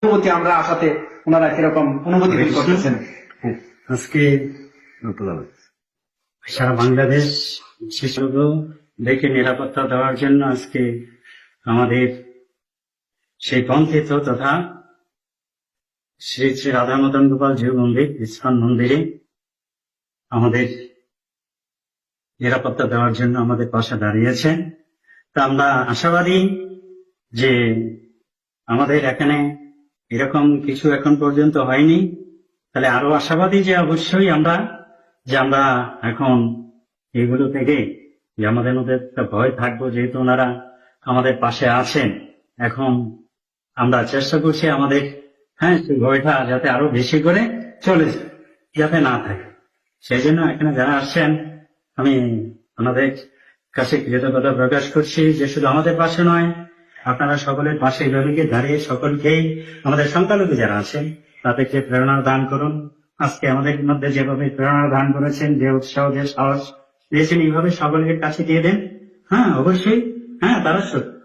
অনুভূতি আমরা আসাতে ওনারা কিরকম অনুভূতি ফিল করতেছেন? আজকে সারা বাংলাদেশ শিশুগুলো দেখে নিরাপত্তা দেওয়ার জন্য আজকে আমাদের সেই কণ্ঠিত তথা শ্রী শ্রী রাধা মদন গোপাল জিউ মন্দির ইস্কন মন্দিরে আমাদের নিরাপত্তা দেওয়ার জন্য আমাদের পাশে দাঁড়িয়েছেন। তা আমরা আশাবাদী যে আমাদের এখানে এরকম কিছু এখন পর্যন্ত হয়নি, তাহলে আরো আশাবাদী যে অবশ্যই আমরা এখন এগুলো থেকে যে আমাদের মধ্যে একটা ভয় থাকবো, যেহেতু ওনারা আমাদের পাশে আছেন। এখন আমরা চেষ্টা করছি আমাদের সেই ভয়টা যাতে আরো বেশি করে চলে যায়, যাতে না থাকে। সেই জন্য এখানে যারা আসছেন আমি ওনাদের কাছে কৃতজ্ঞতা প্রকাশ করছি যে শুধু আমাদের পাশে নয়, আপনারা সকলের পাশে এইভাবে দাঁড়িয়ে সকলকেই আমাদের সংখ্যালঘু যারা আছেন তাদেরকে প্রেরণা দান করুন। আজকে আমাদের মধ্যে যেভাবে প্রেরণা দান করেছেন, যে উৎসাহ যে সাহস দিয়েছেন, এইভাবে সকলের কাছে দিয়ে দেন। অবশ্যই তারা সত্য